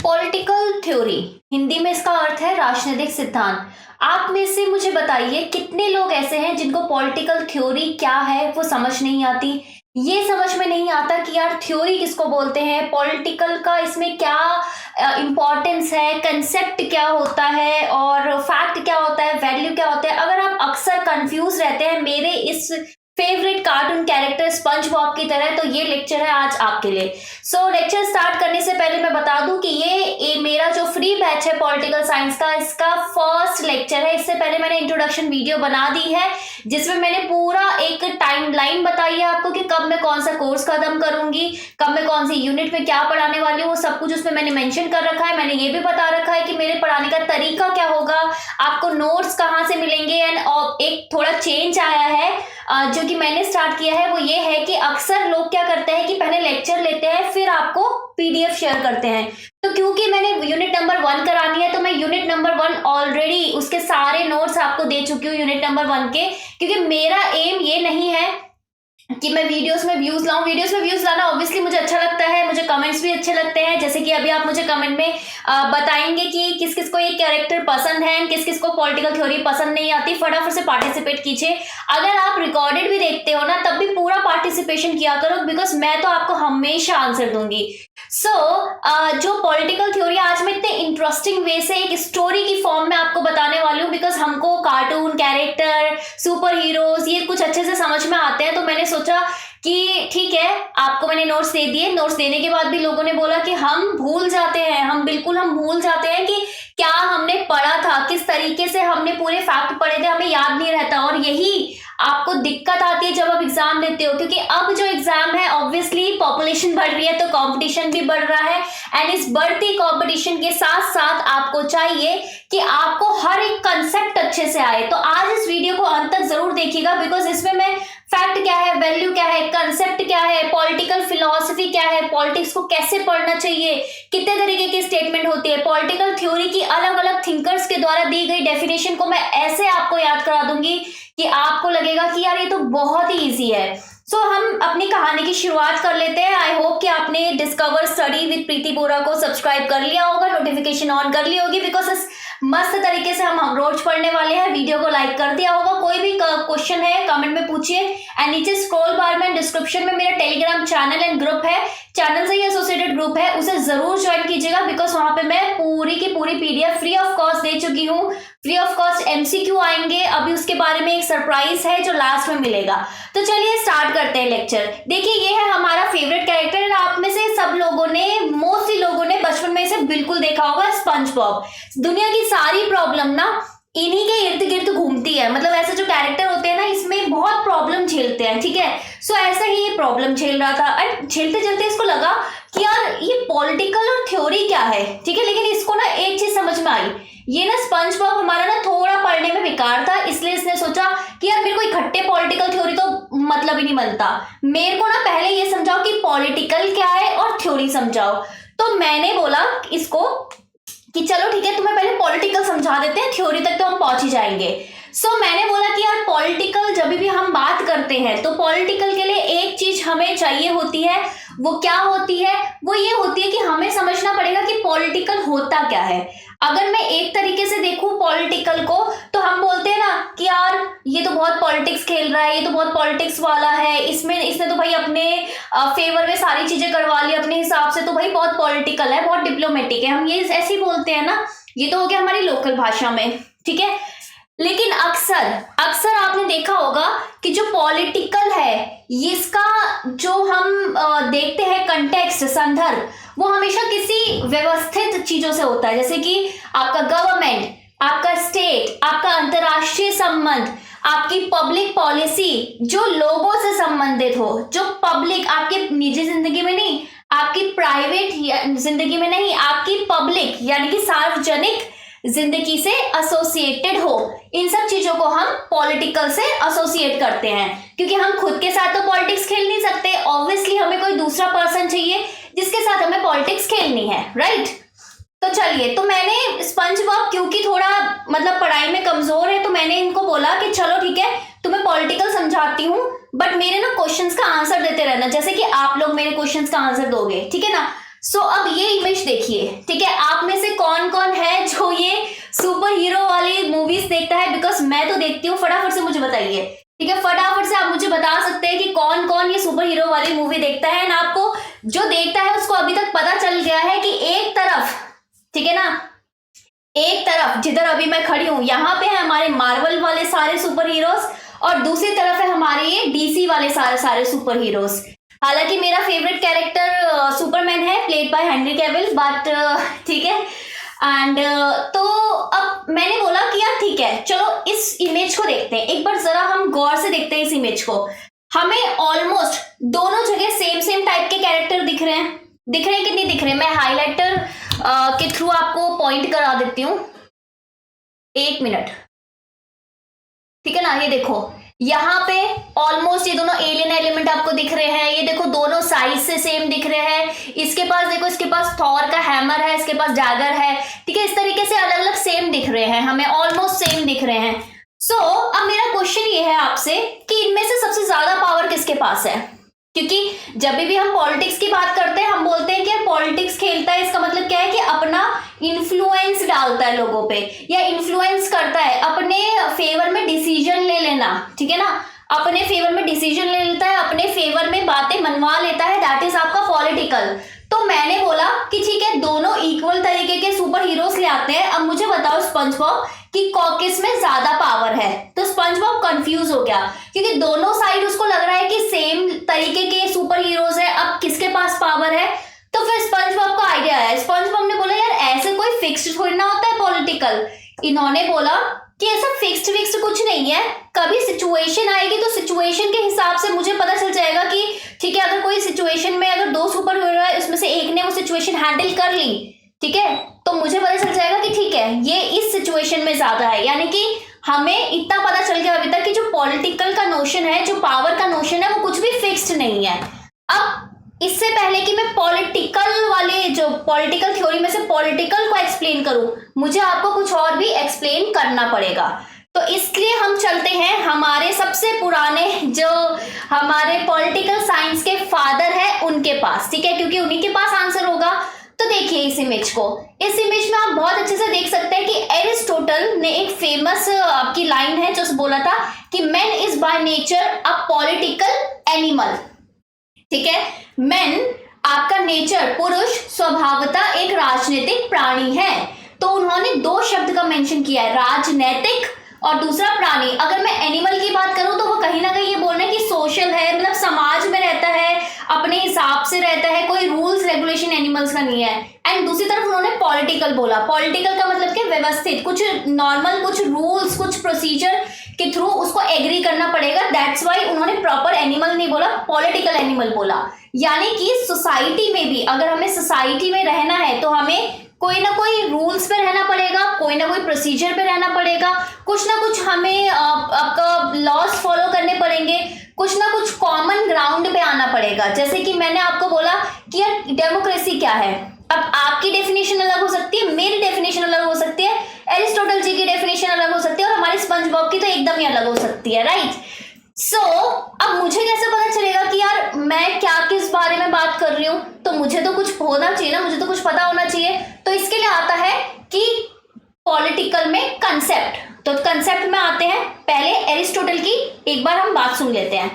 Political theory Hindi में इसका अर्थ है राजनीतिक सिद्धांत। आप में से मुझे बताइए कितने लोग ऐसे हैं जिनको पॉलिटिकल थ्योरी क्या है वो समझ नहीं आती। ये समझ में नहीं आता कि यार थ्योरी किसको बोलते हैं, पॉलिटिकल का इसमें क्या इंपॉर्टेंस है, कंसेप्ट क्या होता है और फैक्ट क्या होता है, वैल्यू क्या होता है। अगर आप अक्सर कंफ्यूज रहते हैं मेरे इस favourite cartoon character sponge Bob की तरह, तो ये लेक्चर है आज आपके लिए। सो लेक्चर स्टार्ट करने से पहले मैं बता दूं कि ये मेरा जो फ्री बैच है पॉलिटिकल साइंस का, इसका फर्स्ट लेक्चर है। इससे पहले मैंने इंट्रोडक्शन वीडियो बना दी है जिसमें मैंने पूरा एक टाइमलाइन बताई है आपको कि कब मैं कौन सा कोर्स खत्म करूंगी, कब मैं कौन सी यूनिट में क्या पढ़ाने वाली हूँ, वो सब कुछ उसमें मैंने मेंशन कर रखा है। मैंने ये भी बता रखा है कि मेरे पढ़ाने का तरीका क्या होगा, आपको नोट्स कहाँ से मिलेंगे। एंड एक थोड़ा चेंज आया है जो कि मैंने स्टार्ट किया है, वो ये है कि अक्सर लोग क्या करते हैं कि पहले लेक्चर लेते हैं फिर आपको पीडीएफ शेयर करते हैं। तो क्योंकि मैंने यूनिट नंबर 1 करानी है तो मैं यूनिट नंबर 1 ऑलरेडी उसके सारे नोट्स आपको दे चुकी हूँ यूनिट नंबर 1 के, क्योंकि मेरा एम ये नहीं है कि मैं वीडियोस में व्यूज लाऊं। वीडियोस में व्यूज लाना ऑब्वियसली मुझे अच्छा लगता है, मुझे कमेंट्स भी अच्छे लगते हैं। जैसे कि अभी आप मुझे कमेंट में बताएंगे कि किस किस को ये कैरेक्टर पसंद है, किस किस को पॉलिटिकल थ्योरी पसंद नहीं आती। फटाफट से पार्टिसिपेट कीजिए। अगर आप रिकॉर्डेड भी देखते हो ना तब भी पूरा पार्टिसिपेशन किया करो, बिकॉज मैं तो आपको हमेशा आंसर दूंगी। जो पॉलिटिकल थ्योरी आज मैं इतने इंटरेस्टिंग वे से एक स्टोरी की फॉर्म में आपको बताने वाली हूँ, बिकॉज हमको कार्टून कैरेक्टर सुपर हीरोज ये कुछ अच्छे से समझ में आते हैं। तो मैंने सोचा कि ठीक है, आपको मैंने नोट्स दे दिए। नोट्स देने के बाद भी लोगों ने बोला कि हम भूल जाते हैं, हम भूल जाते हैं कि क्या हमने पढ़ा था, किस तरीके से हमने पूरे फैक्ट पढ़े थे, हमें याद नहीं रहता। और यही आपको दिक्कत आती है जब आप एग्जाम देते हो, क्योंकि अब जो एग्जाम है ऑब्वियसली पॉपुलेशन बढ़ रही है तो कंपटीशन भी बढ़ रहा है। एंड इस बढ़ती कंपटीशन के साथ साथ आपको चाहिए कि आपको हर एक कंसेप्ट अच्छे से आए। तो आज इस वीडियो को अंत तक जरूर देखिएगा, बिकॉज इसमें मैं फैक्ट क्या है, वैल्यू क्या है, कंसेप्ट क्या है, पॉलिटिकल फिलॉसफी क्या है, पॉलिटिक्स को कैसे पढ़ना चाहिए, कितने तरीके की स्टेटमेंट होती है, पॉलिटिकल थ्योरी की अलग अलग थिंकर्स के द्वारा दी गई डेफिनेशन को मैं ऐसे आपको याद करा दूंगी कि आपको लगेगा कि यार ये तो बहुत ही इजी है। हम अपनी कहानी की शुरुआत कर लेते हैं। आई होप कि आपने डिस्कवर स्टडी विद प्रीति बोरा को सब्सक्राइब कर लिया होगा, नोटिफिकेशन ऑन कर ली होगी, बिकॉज इस मस्त तरीके से हम रोज पढ़ने वाले हैं। वीडियो को लाइक कर दिया होगा। कोई भी क्वेश्चन है कमेंट में पूछिए। एंड नीचे स्क्रॉल बार में डिस्क्रिप्शन में मेरा टेलीग्राम चैनल एंड ग्रुप है, चैनल से ही एसोसिएटेड ग्रुप है, उसे जरूर ज्वाइन कीजिएगा, बिकॉज वहां पे मैं पूरी की पूरी पीडीएफ फ्री ऑफ कॉस्ट दे चुकी हूँ। फ्री ऑफ कॉस्ट एमसीक्यू आएंगे, अभी उसके बारे में एक सरप्राइज है जो लास्ट में मिलेगा। तो चलिए स्टार्ट करते हैं लेक्चर। देखिए ये है हमारा फेवरेट कैरेक्टर। आप में से सब लोगों ने, मोस्टली लोगों ने बचपन में इसे बिल्कुल देखा होगा, स्पंज बॉब। दुनिया की सारी प्रॉब्लम ना इन्हीं के इर्द गिर्द घूमती है। मतलब ऐसे जो कैरेक्टर होते हैं ना इसमें बहुत प्रॉब्लम झेलते हैं, ठीक है। ऐसा ही ये प्रॉब्लम झेल रहा था। और झेलते झेलते इसको लगा कि यार ये पॉलिटिकल और थ्योरी क्या है, ठीक है। लेकिन इसको ना एक चीज समझ में आई, ये ना स्पंज बॉब हमारा ना थोड़ा पढ़ने में बेकार था, इसलिए इसने सोचा कि यार मेरे को इकट्ठे पॉलिटिकल थ्योरी तो मतलब ही नहीं बनता, मेरे को ना पहले ये समझाओ कि पॉलिटिकल क्या है और थ्योरी समझाओ। तो मैंने बोला इसको कि चलो ठीक है, तुम्हें पहले पॉलिटिकल समझा देते हैं, थ्योरी तक तो हम पहुंच ही जाएंगे। मैंने बोला कि यार पॉलिटिकल जब भी हम बात करते हैं तो पॉलिटिकल के लिए एक चीज हमें चाहिए होती है। वो क्या होती है? वो ये होती है कि हमें समझना पड़ेगा कि पॉलिटिकल होता क्या है। अगर मैं एक तरीके से देखूं पॉलिटिकल को तो हम बोलते हैं ना कि यार ये तो बहुत पॉलिटिक्स खेल रहा है, ये तो बहुत पॉलिटिक्स वाला है, इसने तो भाई अपने फेवर में सारी चीजें करवा ली अपने हिसाब से, तो भाई बहुत पॉलिटिकल है, बहुत डिप्लोमेटिक है। हम ये ऐसे ही बोलते हैं ना, ये तो हो गया हमारी लोकल भाषा में, ठीक है। लेकिन अक्सर आपने देखा होगा कि जो पॉलिटिकल है इसका जो हम देखते हैं कंटेक्स्ट, संदर्भ, वो हमेशा किसी व्यवस्थित चीजों से होता है। जैसे कि आपका गवर्नमेंट, आपका स्टेट, आपका अंतरराष्ट्रीय संबंध, आपकी पब्लिक पॉलिसी जो लोगों से संबंधित हो, जो पब्लिक, आपकी निजी जिंदगी में नहीं, आपकी प्राइवेट जिंदगी में नहीं, आपकी पब्लिक यानी कि सार्वजनिक जिंदगी से एसोसिएटेड हो। इन सब चीजों को हम पॉलिटिकल से एसोसिएट करते हैं, क्योंकि हम खुद के साथ तो पॉलिटिक्स खेल नहीं सकते। ऑब्वियसली हमें कोई दूसरा पर्सन चाहिए जिसके साथ हमें पॉलिटिक्स खेलनी है, राइट। तो चलिए, तो मैंने स्पंज बॉब क्योंकि थोड़ा मतलब पढ़ाई में कमजोर है तो मैंने इनको बोला कि चलो ठीक है तुम्हें पॉलिटिकल समझाती हूँ, बट मेरे ना क्वेश्चंस का आंसर देते रहना, जैसे कि आप लोग मेरे क्वेश्चंस का आंसर दोगे, ठीक है ना। सो अब ये इमेज देखिए, ठीक है, आप में से कौन कौन है जो ये सुपर हीरो वाली मूवीज देखता है, बिकॉज मैं तो देखती हूँ। फटाफट से मुझे बताइए, ठीक है, फटाफट से आप मुझे बता सकते हैं कि कौन कौन ये सुपर हीरो वाली मूवी देखता है। ना आपको जो देखता है उसको अभी तक पता चल गया है कि एक तरफ, ठीक है ना, एक तरफ जिधर अभी मैं खड़ी हूं यहाँ पे है हमारे मार्वल वाले सारे सुपर हीरोज, और दूसरी तरफ है हमारे ये डीसी वाले सारे सुपर हीरोज। हालांकि मेरा फेवरेट कैरेक्टर सुपरमैन है, played by Henry Cavill, but ठीक है। एंड तो अब मैंने बोला कि यार ठीक है, चलो इस इमेज को देखते हैं एक बार, जरा हम गौर से देखते हैं इस इमेज को। हमें ऑलमोस्ट दोनों जगह सेम सेम टाइप के कैरेक्टर दिख रहे हैं, दिख रहे हैं कि नहीं दिख रहे हैं? मैं हाईलाइटर के थ्रू आपको पॉइंट करा देती हूँ, एक मिनट, ठीक है ना। ये देखो यहाँ पे ऑलमोस्ट ये दोनों एलियन एलिमेंट आपको दिख रहे हैं। ये देखो दोनों साइज से सेम दिख रहे हैं। इसके पास देखो, इसके पास थॉर का हैमर है, इसके पास डैगर है, ठीक है। इस तरीके से अलग अलग सेम दिख रहे हैं, हमें ऑलमोस्ट सेम दिख रहे हैं। सो अब मेरा क्वेश्चन ये है आपसे कि इनमें से सबसे ज्यादा पावर किसके पास है? क्योंकि जब भी हम पॉलिटिक्स की बात करते हैं हम बोलते हैं कि यार पॉलिटिक्स खेलता है, इसका मतलब क्या है कि अपना इन्फ्लुएंस डालता है लोगों पे, या इन्फ्लुएंस करता है, अपने फेवर में डिसीजन ले लेना, ठीक है ना, अपने फेवर में डिसीजन ले लेता है, अपने फेवर में बातें मनवा लेता है, दैट इज आपका पॉलिटिकल। तो मैंने बोला कि ठीक है, दोनों इक्वल तरीके के सुपर हीरोज ले आते हैं। अब मुझे बताओ स्पंजबॉब कि किस में ज्यादा पावर है? तो स्पंजबॉब कंफ्यूज हो गया क्योंकि दोनों साइड उसको लग रहा है कि सेम तरीके के सुपर हीरोज है, अब किसके पास पावर है? तो फिर स्पंजबॉब को आइडिया आया। स्पंजबॉब ने बोला यार ऐसे कोई फिक्स्ड थोड़ी ना होता है पॉलिटिकल। इन्होंने बोला कि ऐसा फिक्स्ड कुछ नहीं है, कभी सिचुएशन आएगी तो सिचुएशन के हिसाब से मुझे पता चल जाएगा कि ठीक है, अगर कोई सिचुएशन में अगर दो सुपर हीरो है, उसमें से एक ने वो सिचुएशन हैंडल कर ली, ठीक है, तो मुझे पता चल जाएगा कि ठीक है ये इस सिचुएशन में ज्यादा है। यानी कि हमें इतना पता चल गया अभी तक कि जो पॉलिटिकल का नोशन है, जो पावर का नोशन है, वो कुछ भी फिक्स्ड नहीं है। अब इससे पहले कि मैं पॉलिटिकल वाले जो पॉलिटिकल थ्योरी में से पॉलिटिकल को एक्सप्लेन करूं, मुझे आपको कुछ और भी एक्सप्लेन करना पड़ेगा। तो इसलिए हम चलते हैं हमारे सबसे पुराने जो हमारे पॉलिटिकल साइंस के फादर है उनके पास, ठीक है, क्योंकि उन्हीं के पास आंसर होगा। तो देखिए इस इमेज को, इस इमेज में आप बहुत अच्छे से देख सकते हैं कि एरिस्टोटल ने एक फेमस आपकी लाइन है जो बोला था कि man is by nature a political animal, ठीक है। मैन आपका नेचर, पुरुष स्वभावतः एक राजनीतिक प्राणी है। तो उन्होंने दो शब्द का मेंशन किया है, राजनैतिक और दूसरा प्राणी। अगर मैं एनिमल की बात करूं तो वो कहीं ना कहीं ये बोल रहे हैं कि सोशल है, मतलब समाज में रहता है, अपने हिसाब से रहता है, कोई रूल्स रेगुलेशन एनिमल्स का नहीं है। एंड दूसरी तरफ उन्होंने पॉलिटिकल बोला। पॉलिटिकल का मतलब क्या? व्यवस्थित, कुछ नॉर्मल, कुछ रूल्स, कुछ प्रोसीजर के थ्रू उसको एग्री करना पड़ेगा। दैट्स वाई उन्होंने प्रॉपर एनिमल नहीं बोला, पॉलिटिकल एनिमल बोला। यानी कि सोसाइटी में भी अगर हमें सोसाइटी में रहना है तो हमें कोई ना कोई रूल्स पे रहना पड़ेगा, कोई ना कोई प्रोसीजर पे रहना पड़ेगा, कुछ ना कुछ हमें आपका लॉज फॉलो करने पड़ेंगे, कुछ ना कुछ कॉमन ग्राउंड पे आना पड़ेगा। जैसे कि मैंने आपको बोला कि यार डेमोक्रेसी क्या है। अब आपकी डेफिनेशन अलग हो सकती है, मेरी डेफिनेशन अलग हो सकती है, एरिस्टोटल जी की डेफिनेशन अलग हो सकती है, और हमारे स्पंजबॉब की तो एकदम ही अलग हो सकती है, राइट। सो अब मुझे कैसे पता चलेगा कि यार मैं क्या किस बारे में बात कर रही हूं? तो मुझे तो कुछ होना चाहिए ना, मुझे तो कुछ पता होना चाहिए। तो इसके लिए आता है कि पॉलिटिकल में कंसेप्ट। तो कंसेप्ट में आते हैं, पहले एरिस्टोटल की एक बार हम बात सुन लेते हैं।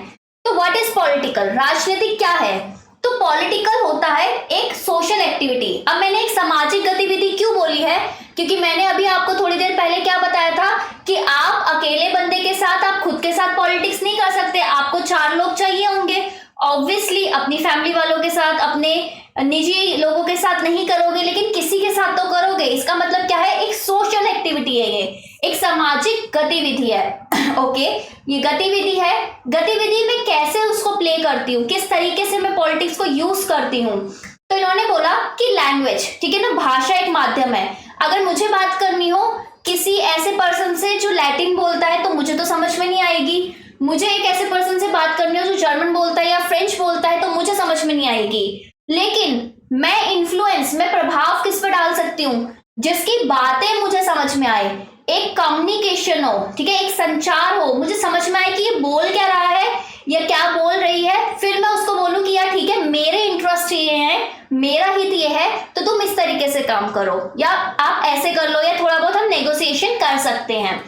तो व्हाट इज पॉलिटिकल? राजनीतिक क्या है? तो पॉलिटिकल होता है एक सोशल एक्टिविटी। अब मैंने एक सामाजिक गतिविधि क्यों बोली है? क्योंकि मैंने अभी आपको थोड़ी देर पहले क्या बताया था कि आप अकेले बंदे के साथ, आप खुद के साथ पॉलिटिक्स नहीं कर सकते, आपको चार लोग चाहिए होंगे। ऑब्वियसली अपनी फैमिली वालों के साथ, अपने निजी लोगों के साथ नहीं करोगे, लेकिन किसी के साथ तो करोगे। इसका मतलब क्या है? एक सोशल एक्टिविटी है, ये एक सामाजिक गतिविधि है। ओके, ये गतिविधि है। गतिविधि में कैसे उसको प्ले करती हूँ, किस तरीके से मैं पॉलिटिक्स को यूज करती हूँ? तो इन्होंने बोला कि लैंग्वेज, ठीक है ना, भाषा एक माध्यम है। अगर मुझे बात करनी हो किसी ऐसे पर्सन से जो लैटिन बोलता है तो मुझे तो समझ में नहीं आएगी। मुझे एक ऐसे पर्सन से बात करनी हो जो जर्मन बोलता है या फ्रेंच बोलता है तो मुझे समझ में नहीं आएगी। लेकिन मैं इन्फ्लुएंस, मैं प्रभाव किस पर डाल सकती हूँ? जिसकी बातें मुझे समझ में आए। एक कम्युनिकेशन हो, ठीक है, एक संचार हो, मुझे समझ में आए कि ये बोल क्या रहा है या क्या बोल रही है, फिर मैं उसको बोलूं कि यार ठीक है मेरे इंटरेस्ट ये है, मेरा हित ये है, तो तुम इस तरीके से काम करो या आप ऐसे कर लो, या थोड़ा बहुत हम नेगोशिएशन कर सकते हैं।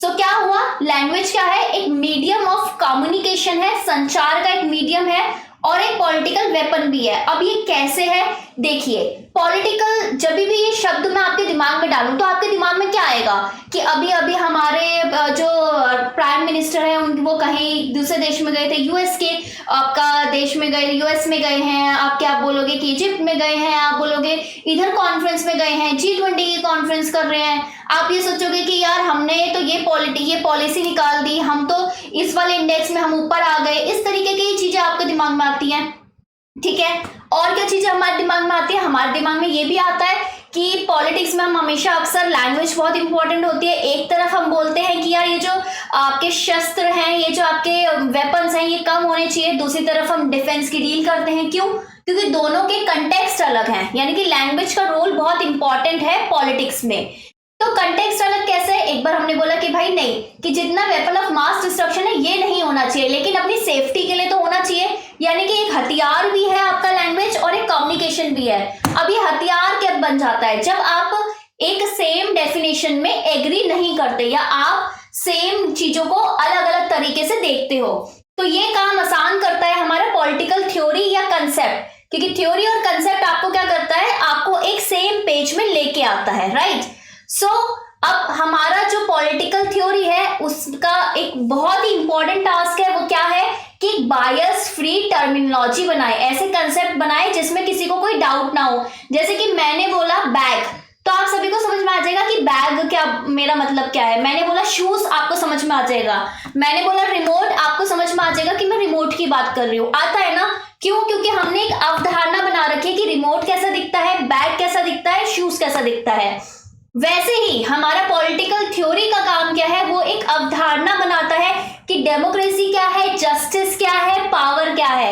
तो क्या हुआ, लैंग्वेज क्या है, एक मीडियम ऑफ कम्युनिकेशन है, संचार का एक मीडियम है और एक पॉलिटिकल वेपन भी है। अब ये कैसे है, देखिए पॉलिटिकल, जब भी ये शब्द मैं आपके दिमाग में डालूं तो आपके दिमाग में क्या आएगा कि अभी अभी हमारे जो प्राइम मिनिस्टर है वो कहीं दूसरे देश में गए थे, यूएस के आपका देश में गए, यूएस में गए हैं, आप क्या बोलोगे कि इजिप्ट में गए हैं, आप बोलोगे इधर कॉन्फ्रेंस में गए हैं, G20 की कॉन्फ्रेंस कर रहे हैं, आप ये सोचोगे कि यार हमने तो ये पॉलिसी निकाल दी, हम तो इस वाले इंडेक्स में हम ऊपर आ गए, इस तरीके की चीजें आपके दिमाग में आती हैं, ठीक है। और क्या चीजें हमारे दिमाग में आती है, हमारे दिमाग में ये भी आता है कि पॉलिटिक्स में हम हमेशा अक्सर लैंग्वेज बहुत इंपॉर्टेंट होती है। एक तरफ हम बोलते हैं कि यार ये जो आपके शस्त्र हैं, ये जो आपके वेपन्स हैं, ये कम होने चाहिए, दूसरी तरफ हम डिफेंस की डील करते हैं, क्यों, क्योंकि दोनों के कंटेक्स्ट अलग हैं, यानी कि लैंग्वेज का रोल बहुत इंपॉर्टेंट है पॉलिटिक्स में। तो कंटेक्स्ट अलग कैसे है, एक बार हमने बोला कि भाई नहीं, कि जितना वेपन ऑफ मास डिस्ट्रक्शन है ये नहीं होना चाहिए, लेकिन अपनी सेफ्टी के लिए तो होना चाहिए, यानी कि एक हथियार भी है आपका लैंग्वेज और एक कम्युनिकेशन भी है। अब ये हथियार कब बन जाता है, जब आप एक सेम डेफिनेशन में एग्री नहीं करते या आप सेम चीजों को अलग अलग तरीके से देखते हो, तो ये काम आसान करता है हमारा पॉलिटिकल थ्योरी या कंसेप्ट, क्योंकि थ्योरी और कंसेप्ट आपको क्या करता है, आपको एक सेम पेज में लेके आता है, राइट। सो अब हमारा जो पॉलिटिकल थ्योरी है उसका एक बहुत ही इंपॉर्टेंट टास्क है, वो क्या है कि बायस फ्री टर्मिनोलॉजी बनाए, ऐसे कंसेप्ट बनाए जिसमें किसी को कोई डाउट ना हो। जैसे कि मैंने बोला बैग, तो आप सभी को समझ में आ जाएगा कि बैग क्या मेरा मतलब क्या है, मैंने बोला शूज, आपको समझ में आ जाएगा, मैंने बोला रिमोट, आपको समझ में आ जाएगा कि मैं रिमोट की बात कर रही हूँ, आता है ना, क्यों, क्योंकि हमने एक अवधारणा बना रखी है कि रिमोट कैसा दिखता है, बैग कैसा दिखता है, शूज कैसा दिखता है। वैसे ही हमारा पॉलिटिकल थ्योरी का काम क्या है, वो एक अवधारणा बनाता है कि डेमोक्रेसी क्या है, जस्टिस क्या है, पावर क्या है।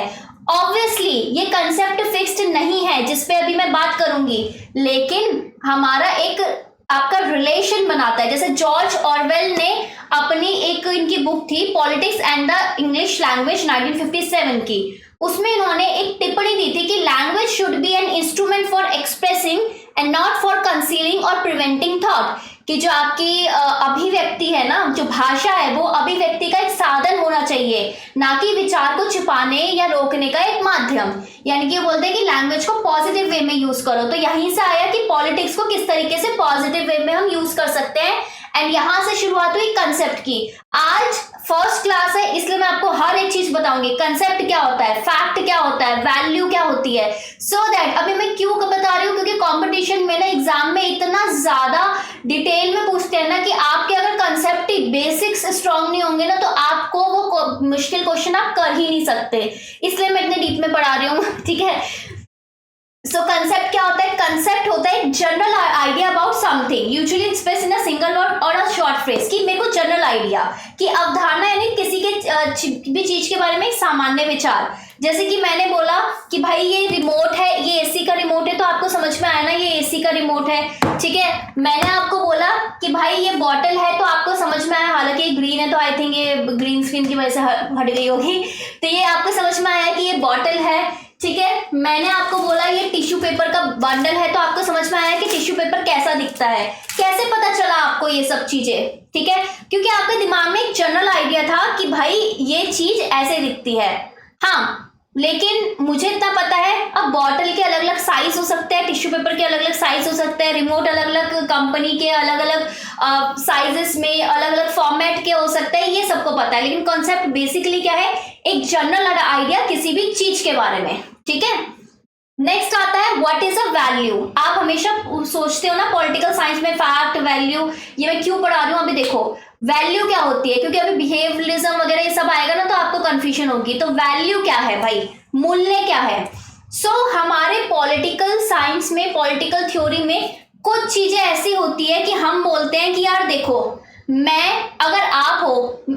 ऑब्वियसली ये कंसेप्ट फिक्स्ड नहीं है जिस पे अभी मैं बात करूंगी, लेकिन हमारा एक आपका रिलेशन बनाता है। जैसे जॉर्ज ऑरवेल ने अपनी एक इनकी बुक थी politics and the English language 1957 की, उसमें इन्होंने एक टिप्पणी दी थी कि language should be an instrument for expressing and not for concealing और प्रिवेंटिंग थॉट, कि जो आपकी अभिव्यक्ति है ना, जो भाषा है वो अभिव्यक्ति का एक साधन होना चाहिए, ना कि विचार को छिपाने या रोकने का एक माध्यम। यानी कि बोलते हैं कि लैंग्वेज को पॉजिटिव वे में यूज करो, तो यहीं से आया कि पॉलिटिक्स को किस तरीके से पॉजिटिव वे में हम यूज कर सकते हैं, एंड यहां से शुरुआत हुई कंसेप्ट की। आज फर्स्ट क्लास है इसलिए मैं आपको हर एक चीज बताऊंगी, कंसेप्ट क्या होता है, फैक्ट क्या होता है, वैल्यू क्या होती है, सो दैट अभी मैं क्यों बता रही हूँ, क्योंकि कंपटीशन में ना एग्जाम में इतना ज्यादा डिटेल में पूछते हैं ना कि आपके अगर कंसेप्ट बेसिक्स स्ट्रांग नहीं होंगे ना तो आपको वो मुश्किल क्वेश्चन आप कर ही नहीं सकते, इसलिए मैं इतने डीप में पढ़ा रही हूँ, ठीक है। सो कंसेप्ट क्या होता है, कंसेप्ट होता है general idea about something, usually express in a single word और अ शॉर्ट फ्रेज, कि मेरे को जनरल आइडिया की अवधारणा, यानी किसी के भी चीज के बारे में एक सामान्य विचार। जैसे कि मैंने बोला कि भाई ये रिमोट है, ये एसी का रिमोट है, तो आपको समझ में आया ना ये एसी का रिमोट है, ठीक है। मैंने आपको बोला कि भाई ये बॉटल है, तो आपको समझ में आया, हालांकि ये ग्रीन है तो आई थिंक ये ग्रीन स्क्रीन की वजह से हट गई होगी, तो ये आपको समझ में आया कि ये बॉटल है, ठीक है। मैंने आपको बोला ये टिश्यू पेपर का बंडल है, तो आपको समझ में आया कि टिश्यू पेपर कैसा दिखता है। कैसे पता चला आपको ये सब चीजें, ठीक है, क्योंकि आपके दिमाग में एक जनरल आइडिया था कि भाई ये चीज ऐसे दिखती है। हाँ, लेकिन मुझे इतना पता है, अब बॉटल के अलग अलग साइज हो सकते हैं, टिश्यू पेपर के अलग अलग साइज हो सकते हैं, रिमोट अलग अलग कंपनी के अलग अलग साइजेस में अलग अलग फॉर्मेट के हो सकते हैं, ये सबको पता है। लेकिन कॉन्सेप्ट बेसिकली क्या है, एक जनरल आइडिया किसी भी चीज के बारे में, ठीक है। नेक्स्ट आता है व्हाट इज अ वैल्यू। आप हमेशा सोचते हो ना पॉलिटिकल साइंस में फैक्ट, वैल्यू, ये मैं क्यों पढ़ा रही हूँ, अभी देखो वैल्यू क्या होती है, क्योंकि अभी बिहेवियरिज्म वगैरह ये सब आएगा ना तो आपको कंफ्यूजन होगी। तो वैल्यू क्या है भाई, मूल्य क्या है। सो हमारे पॉलिटिकल साइंस में, पॉलिटिकल थ्योरी में कुछ चीजें ऐसी होती है कि हम बोलते हैं कि यार देखो, मैं अगर आप हो,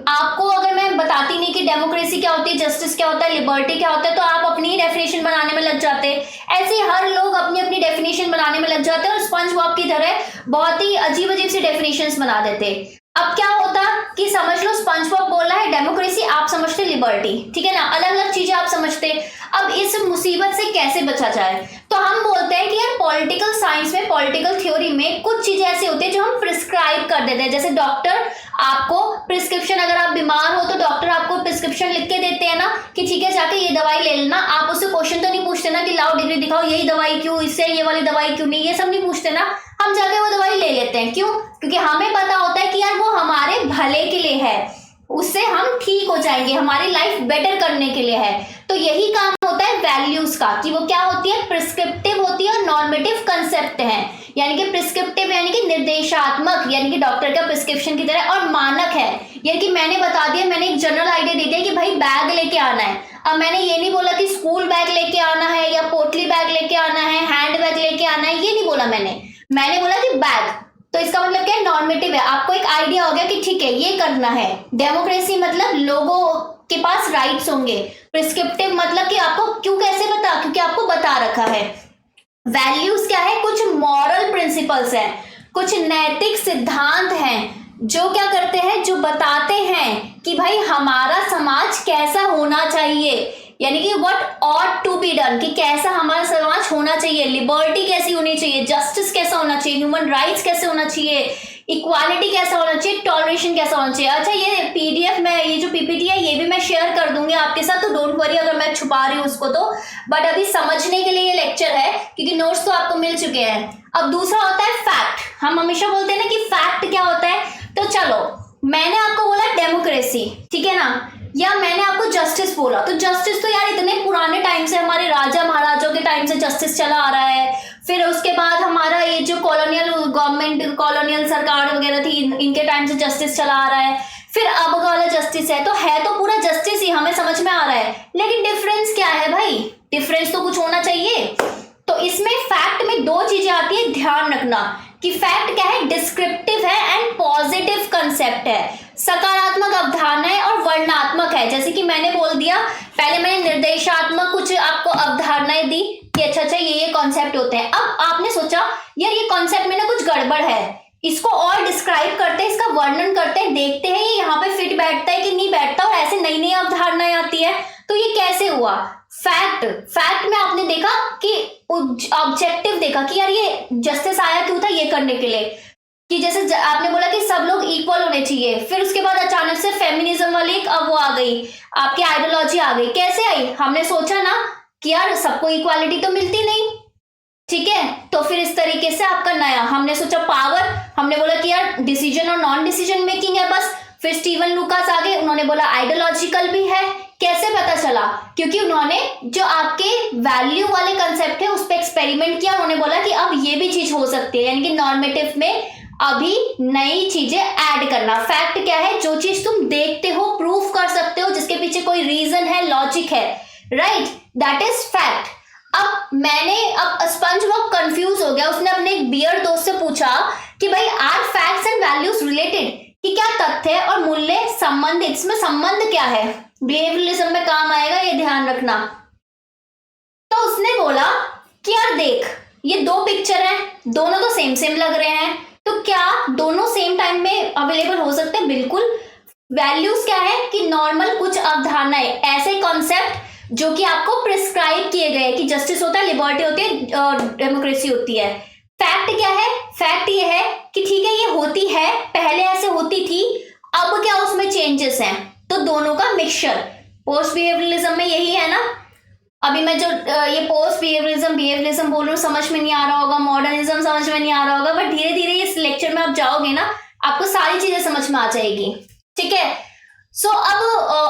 आपको अगर मैं बताती नहीं कि डेमोक्रेसी क्या होती है, जस्टिस क्या होता है, लिबर्टी क्या होता है, तो आप अपनी डेफिनेशन बनाने में लग जाते हैं। ऐसे हर लोग अपनी अपनी डेफिनेशन बनाने में लग जाते हैं और स्पंज बॉब की तरह बहुत ही अजीब अजीब सी डेफिनेशंस बना देते। अब क्या होता कि समझ लो स्पंज बॉब बोल रहा है डेमोक्रेसी, आप समझते लिबर्टी, ठीक है ना, अलग अलग चीजें आप समझते। अब इस मुसीबत से कैसे बचा जाए, तो हम बोलते हैं कि यार पॉलिटिकल साइंस में, पॉलिटिकल थ्योरी में कुछ चीजें ऐसी होती है जो हम प्रिस्क्राइब कर देते हैं। जैसे डॉक्टर आपको प्रिस्क्रिप्शन, अगर आप बीमार हो तो डॉक्टर आपको प्रिस्क्रिप्शन लिख के देते हैं ना कि ठीक है जाके ये दवाई ले लेना। आप उससे क्वेश्चन तो नहीं पूछते ना कि लाओ डिग्री दिखाओ, यही दवाई क्यों, इससे ये वाली दवाई क्यों नहीं, ये सब नहीं पूछते ना। हम जाके वो दवाई ले लेते हैं। क्यों? क्योंकि हमें पता होता है कि यार वो हमारे भले के लिए है, उससे हम ठीक हो जाएंगे, हमारी लाइफ बेटर करने के लिए है। तो यही काम होता है वैल्यूज का, कि वो क्या होती है, प्रिस्क्रिप्टिव होती है और नॉर्मेटिव कंसेप्ट है। यानी कि प्रिस्क्रिप्टिव यानी कि निर्देशात्मक, यानी कि डॉक्टर का प्रिस्क्रिप्शन की तरह, और मानक है यानी कि मैंने बता दिया, मैंने एक जनरल आइडिया दे दिया कि भाई बैग लेके आना है। अब मैंने ये नहीं बोला कि स्कूल बैग लेके आना है या पोटली बैग लेके आना है, हैंड बैग लेके आना है, ये नहीं बोला मैंने बोला कि बैग। तो इसका मतलब क्या है, नॉर्मेटिव है। आपको एक आइडिया हो गया कि ठीक है ये करना है। डेमोक्रेसी मतलब लोगों के पास राइट्स होंगे। प्रिस्क्रिप्टिव मतलब कि आपको क्यों, कैसे बता, क्योंकि आपको बता रखा है। वैल्यूज क्या है, कुछ मॉरल प्रिंसिपल्स हैं, कुछ नैतिक सिद्धांत हैं जो क्या करते हैं, जो बताते हैं कि भाई हमारा समाज कैसा होना चाहिए, यानी कि what ought to be done, कि कैसा हमारा समाज होना चाहिए, लिबर्टी कैसी होनी चाहिए, जस्टिस कैसा होना चाहिए, ह्यूमन राइट्स कैसे होना चाहिए, इक्वालिटी कैसा होना चाहिए, टॉलरेशन कैसा होना चाहिए। अच्छा ये पीडीएफ में, ये जो पीपीटी है ये भी मैं शेयर कर दूंगी आपके साथ, तो डोंट वरी अगर मैं छुपा रही हूँ उसको तो। बट अभी समझने के लिए ये लेक्चर है, क्योंकि नोट्स तो आपको मिल चुके हैं। अब दूसरा होता है फैक्ट। हम हमेशा बोलते हैं ना कि फैक्ट क्या होता है, तो चलो मैंने आपको बोला डेमोक्रेसी, ठीक है ना, या मैंने आपको जस्टिस बोला, तो जस्टिस तो यार इतने पुराने टाइम से, हमारे राजा महाराजाओं के टाइम से जस्टिस चला आ रहा है। फिर उसके बाद हमारा ये जो कॉलोनियल गवर्नमेंट, कॉलोनियल सरकार वगैरह थी, इनके टाइम से जस्टिस चला आ रहा है। फिर अब वाला जस्टिस है तो पूरा जस्टिस ही, हमें समझ में आ रहा है। लेकिन डिफरेंस क्या है भाई, डिफरेंस तो कुछ होना चाहिए। तो इसमें फैक्ट में दो चीजें आती है, ध्यान रखना कि फैक्ट क्या है, डिस्क्रिप्टिव है एंड पॉजिटिव कंसेप्ट है, सकारात्मक अवधारणा है और वर्णनात्मक है। जैसे कि मैंने बोल दिया, पहले मैंने निर्देशात्मक कुछ आपको अवधारणाएं दी कि अच्छा ये कॉन्सेप्ट होते हैं। अब आपने सोचा यार ये कॉन्सेप्ट में ना कुछ गड़बड़ है, इसको और डिस्क्राइब करते हैं, इसका वर्णन करते हैं, देखते हैं ये यहाँ पे फिट बैठता है कि नहीं बैठता, और ऐसे नई नई अवधारणाएं आती है। तो ये कैसे हुआ, फैक्ट में आपने देखा कि ऑब्जेक्टिव देखा कि यार ये जस्टिस आया क्यों था, ये करने के लिए कि जैसे आपने बोला कि सब लोग इक्वल होने चाहिए। फिर उसके बाद अचानक से फेमिनिज्म वाली एक अब वो आ गई, आपकी आइडियोलॉजी आ गई। कैसे आई, हमने सोचा ना कि यार सबको इक्वालिटी तो मिलती नहीं, ठीक है, तो फिर इस तरीके से आपका नया हमने सोचा पावर, हमने बोला कि यार डिसीजन और नॉन डिसीजन मेकिंग है बस। फिर स्टीवन लुकास आ गए, उन्होंने बोला आइडियोलॉजिकल भी है। कैसे पता चला, क्योंकि उन्होंने जो आपके वैल्यू वाले कंसेप्ट है उस पर एक्सपेरिमेंट किया। उन्होंने बोला कि अब ये भी चीज हो सकती है, यानी कि नॉर्मेटिव में अभी नई चीजें ऐड करना। फैक्ट क्या है, जो चीज तुम देखते हो, प्रूफ कर सकते हो, जिसके पीछे कोई रीजन है, लॉजिक है, राइट, दैट इज फैक्ट। अब स्पंज बॉब कंफ्यूज हो गया, उसने अपने एक बियर दोस्त से पूछा कि भाई are facts and values related, कि क्या तथ्य और मूल्य संबंधित, इसमें संबंध क्या है, बिहेवियरलिज्म में काम आएगा, ये ध्यान रखना। तो उसने बोला कि यार देख ये दो पिक्चर है, दोनों तो सेम लग रहे हैं, तो क्या दोनों सेम टाइम में अवेलेबल हो सकते हैं? बिल्कुल। वैल्यूज क्या है कि नॉर्मल कुछ अवधारणाएं, ऐसे कॉन्सेप्ट जो कि आपको प्रिस्क्राइब किए गए कि जस्टिस होता है, लिबर्टी होती है, डेमोक्रेसी होती है। फैक्ट क्या है, फैक्ट ये है कि ठीक है ये होती है, पहले ऐसे होती थी, अब क्या उसमें चेंजेस हैं, तो दोनों का मिक्सचर। पोस्ट बिहेवियरलिज्म में यही है ना। अभी मैं जो ये पोस्ट बिहेवियरलिज्म बोल रही हूँ, समझ में नहीं आ रहा होगा, मॉडर्निज्म समझ में नहीं आ रहा होगा, बट धीरे धीरे इस लेक्चर में आप जाओगे ना, आपको सारी चीजें समझ में आ जाएगी, ठीक है। सो अब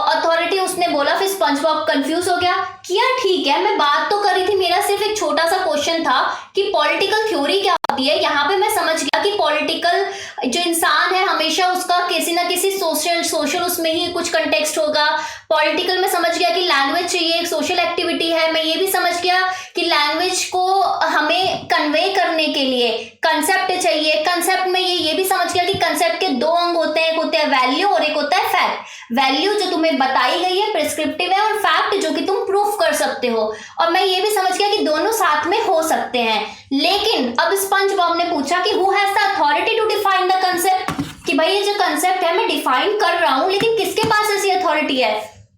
अथॉरिटी उसने बोला, फिर स्पंज बॉब कंफ्यूज हो गया कि यार ठीक है, मैं बात तो कर रही थी, मेरा सिर्फ एक छोटा सा क्वेश्चन था कि पॉलिटिकल थ्योरी क्या होती है। यहाँ पे मैं समझ गया कि पॉलिटिकल जो इंसान है हमेशा उसका किसी ना किसी सोशल उसमें ही कुछ कंटेक्स्ट होगा। पॉलिटिकल में समझ गया कि लैंग्वेज चाहिए, एक सोशल एक्टिविटी है। मैं ये भी समझ गया कि लैंग्वेज को हमें कन्वे करने के लिए कंसेप्ट चाहिए। कंसेप्ट में ये भी समझ गया कि कंसेप्ट के दो अंग होते हैं, एक होता है वैल्यू और एक होता है फैक्ट। वैल्यू जो तुम्हें बताई गई है प्रिस्क्रिप्टिव है, और फैक्ट जो कि तुम प्रूफ कर सकते हो। और मैं ये भी समझ गया कि दोनों साथ में हो सकते हैं। लेकिन अब स्पंज बॉब ने पूछा कि who has the authority to define the concept, कि भाई ये जो कंसेप्ट है मैं डिफाइन कर रहा हूं, लेकिन किसके पास ऐसी अथॉरिटी है।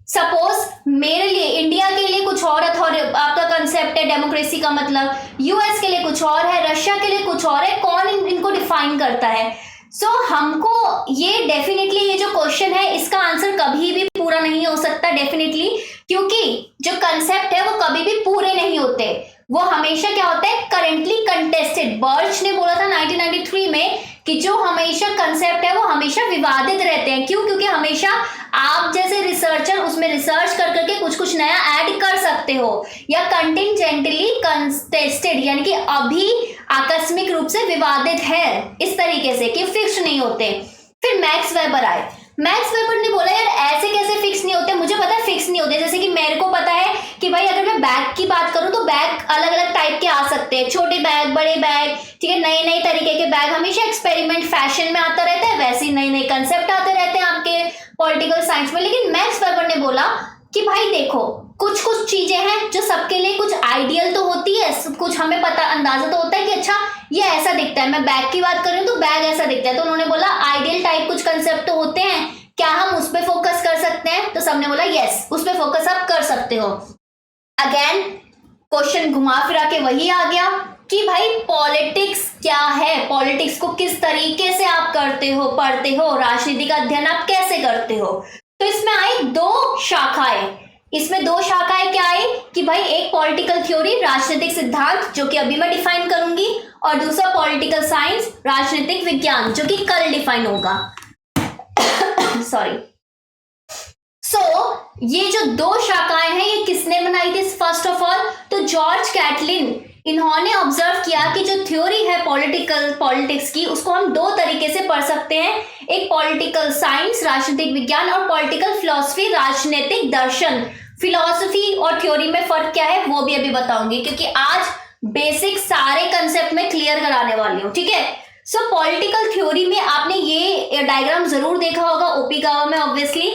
सपोज मेरे लिए, इंडिया के लिए कुछ और आपका कंसेप्ट है डेमोक्रेसी का मतलब, यूएस के लिए कुछ और है, रशिया के लिए कुछ और है, कौन इनको डिफाइन करता है। सो हमको ये डेफिनेटली, ये जो क्वेश्चन है इसका आंसर कभी भी पूरा नहीं हो सकता डेफिनेटली, क्योंकि जो कंसेप्ट है वो कभी भी पूरे नहीं होते, वो हमेशा क्या होता है, करेंटली कंटेस्टेड। बर्च ने बोला था 1993 में कि जो हमेशा कंसेप्ट है वो हमेशा विवादित रहते हैं। क्यों? क्योंकि हमेशा आप जैसे रिसर्चर उसमें रिसर्च कर करके कुछ कुछ नया ऐड कर सकते हो, या कंटिजेंटली कंटेस्टेड यानी कि अभी आकस्मिक रूप से विवादित है, इस तरीके से कि फिक्स नहीं होते। फिर मैक्स वेबर आए। मैक्स वेबर ने बोला यार ऐसे कैसे फिक्स नहीं होते, मुझे पता है फिक्स नहीं होते। जैसे कि मेरे को पता है कि भाई अगर मैं बैग की बात करूं तो बैग अलग अलग टाइप के आ सकते हैं, छोटे बैग, बड़े बैग, ठीक है, नए नए तरीके के बैग। हमेशा एक्सपेरिमेंट फैशन में आता रहता है, वैसे ही नए नए कंसेप्ट आते रहते हैं आपके पॉलिटिकल साइंस में। लेकिन मैक्स वेबर ने बोला कि भाई देखो कुछ कुछ चीजें हैं जो सबके लिए कुछ आइडियल तो होती है, कुछ हमें पता अंदाजा तो होता है कि अच्छा ये ऐसा दिखता है। मैं बैग की बात कर रही हूँ तो बैग ऐसा दिखता है, तो उन्होंने बोला आइडियल टाइप कुछ कंसेप्ट तो होते हैं, क्या हम उस पर फोकस कर सकते हैं। तो सबने बोला यस, उस पर फोकस आप कर सकते हो। अगेन क्वेश्चन घुमा फिरा के वही आ गया कि भाई पॉलिटिक्स क्या है, पॉलिटिक्स को किस तरीके से आप करते हो, पढ़ते हो, राजनीति का अध्ययन आप कैसे करते हो। तो इसमें आई दो शाखाएं। इसमें दो शाखाएं क्या आई कि भाई एक पॉलिटिकल थ्योरी, राजनीतिक सिद्धांत, जो कि अभी मैं डिफाइन करूंगी, और दूसरा पॉलिटिकल साइंस, राजनीतिक विज्ञान, जो कि कल डिफाइन होगा। सॉरी। ये जो दो शाखाएं हैं ये किसने बनाई थी? फर्स्ट ऑफ ऑल तो जॉर्ज कैटलिन, इन्होंने ऑब्जर्व किया कि जो थ्योरी है पॉलिटिक्स की, उसको हम दो तरीके से पढ़ सकते हैं, एक पॉलिटिकल साइंस राजनीतिक विज्ञान, और पॉलिटिकल फिलॉसफी राजनीतिक दर्शन। फिलॉसफी और थ्योरी में फर्क क्या है वो भी अभी बताऊंगी, क्योंकि आज बेसिक सारे कंसेप्ट में क्लियर कराने वाली हूँ, ठीक है। सो पॉलिटिकल थ्योरी में आपने ये डायग्राम जरूर देखा होगा ओपी गावा में ऑब्वियसली।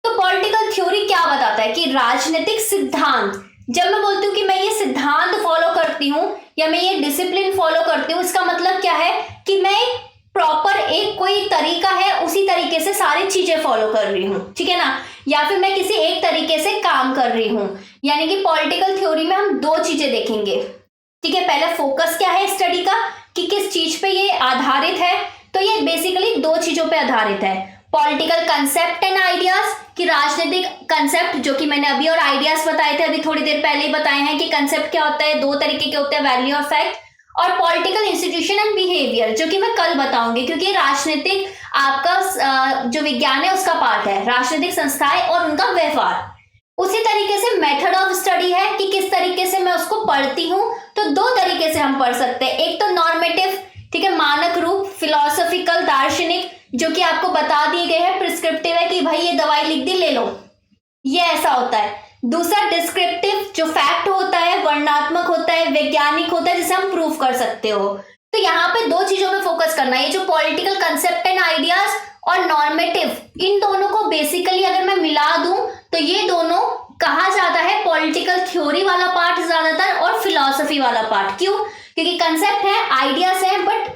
तो पॉलिटिकल थ्योरी क्या बताता है कि राजनीतिक सिद्धांत, जब मैं बोलती हूँ कि मैं ये सिद्धांत फॉलो करती हूँ या मैं ये डिसिप्लिन फॉलो करती हूँ, इसका मतलब क्या है कि मैं प्रॉपर एक कोई तरीका है उसी तरीके से सारी चीजें फॉलो कर रही हूँ, ठीक है ना, या फिर मैं किसी एक तरीके से काम कर रही हूँ। यानी कि पॉलिटिकल थ्योरी में हम दो चीजें देखेंगे, ठीक है। पहले फोकस क्या है स्टडी का कि किस चीज पे ये आधारित है, तो ये बेसिकली दो चीजों पे आधारित है, पॉलिटिकल कंसेप्ट एंड आइडियाज, कि राजनीतिक कंसेप्ट जो कि मैंने अभी, और आइडियाज बताए थे अभी थोड़ी देर पहले ही बताए हैं कि कंसेप्ट क्या होता है, दो तरीके के होते हैं, वैल्यू और फैक्ट, और पॉलिटिकल इंस्टीट्यूशन एंड बिहेवियर, जो कि मैं कल बताऊंगी, क्योंकि राजनीतिक आपका जो विज्ञान है उसका पार्ट है, राजनीतिक संस्थाएं और उनका व्यवहार। उसी तरीके से मेथड ऑफ स्टडी है कि किस तरीके से मैं उसको पढ़ती हूँ। तो दो तरीके से हम पढ़ सकते हैं, एक तो नॉर्मेटिव, ठीक है, मानक रूप, फिलोसॉफिकल दार्शनिक, जो कि आपको बता दिए गए हैं, प्रिस्क्रिप्टिव है कि भाई ये दवाई लिख दी ले लो, ये ऐसा होता है। दूसरा डिस्क्रिप्टिव, जो फैक्ट होता है, वर्णनात्मक होता है, वैज्ञानिक होता है, जिसे हम प्रूफ कर सकते हो। तो यहाँ पे दो चीजों पे फोकस करना है, ये जो पॉलिटिकल कंसेप्ट एंड आइडियाज और नॉर्मेटिव, इन दोनों को बेसिकली अगर मैं मिला दूं तो ये दोनों कहा जाता है पॉलिटिकल थ्योरी वाला पार्ट ज्यादातर और फिलॉसफी वाला पार्ट। क्यों? क्योंकि कंसेप्ट है, आइडियाज है, बट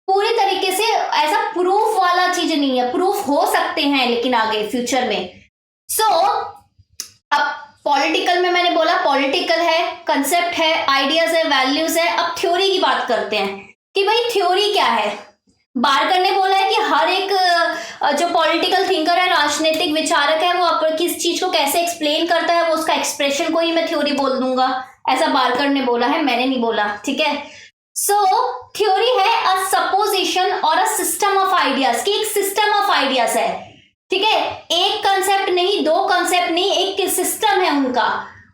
पूरी तरीके से ऐसा प्रूफ वाला चीज नहीं है, प्रूफ हो सकते हैं लेकिन आगे फ्यूचर में। अब पॉलिटिकल में मैंने बोला पॉलिटिकल है, कंसेप्ट है, आइडियाज है, वैल्यूज है। अब थ्योरी की बात करते हैं कि भाई थ्योरी क्या है। बार्कर ने बोला है कि हर एक जो पॉलिटिकल थिंकर है, राजनीतिक विचारक है, वो अपन किस चीज को कैसे एक्सप्लेन करता है, वो उसका एक्सप्रेशन को ही मैं थ्योरी बोल दूंगा, ऐसा बार्कर ने बोला है, मैंने नहीं बोला, ठीक है। थ्योरी है अ सपोजिशन और अ सिस्टम ऑफ आइडियाज, की एक सिस्टम ऑफ आइडियाज है, ठीक है, एक कंसेप्ट नहीं, दो कंसेप्ट नहीं, एक सिस्टम है उनका।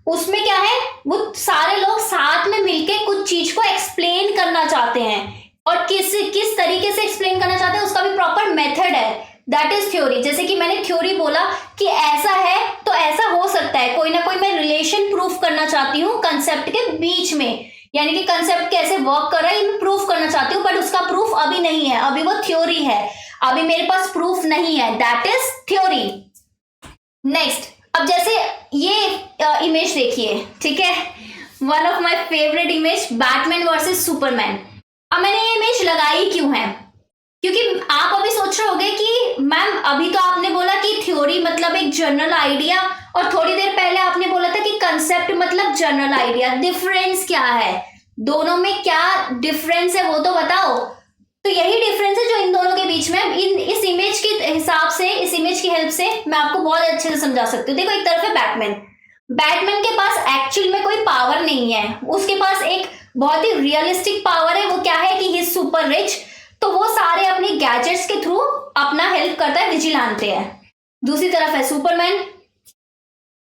उसमें क्या है, वो सारे लोग साथ में मिलके कुछ चीज को एक्सप्लेन करना चाहते हैं, और किस तरीके से एक्सप्लेन करना चाहते हैं उसका भी प्रॉपर मेथड है, दैट इज थ्योरी। जैसे कि मैंने थ्योरी बोला कि ऐसा है तो ऐसा हो सकता है, कोई ना कोई मैं रिलेशन प्रूफ करना चाहती हूँ कंसेप्ट के बीच में, यानी कि कंसेप्ट कैसे वर्क कर रहा है ये मैं प्रूफ करना चाहती हूँ, बट उसका प्रूफ अभी नहीं है, अभी वो थ्योरी है, अभी मेरे पास प्रूफ नहीं है, दैट इज थ्योरी। नेक्स्ट, अब जैसे ये इमेज देखिए, ठीक है, one of my favourite image, Batman versus Superman. अब मैंने ये इमेज लगाई क्यों है, क्योंकि आप अभी सोच रहे होंगे कि मैम अभी तो आपने बोला कि थ्योरी मतलब एक जनरल आइडिया, और थोड़ी देर पहले आपने बोला था कि कंसेप्ट मतलब जनरल आइडिया, डिफरेंस क्या है, दोनों में क्या डिफरेंस है वो तो बताओ। तो यही डिफरेंस है जो इन दोनों के बीच में, इस इमेज के हिसाब से, इस इमेज की हेल्प से मैं आपको बहुत अच्छे से समझा सकती हूँ। देखो, एक तरफ है बैटमैन, बैटमैन के पास एक्चुअल में कोई पावर नहीं है, उसके पास एक बहुत ही रियलिस्टिक पावर है, वो क्या है कि ही इज सुपर रिच, तो वो सारे अपने गैजेट्स के थ्रू अपना हेल्प करता है, विजिलेंटे है। दूसरी तरफ है सुपरमैन,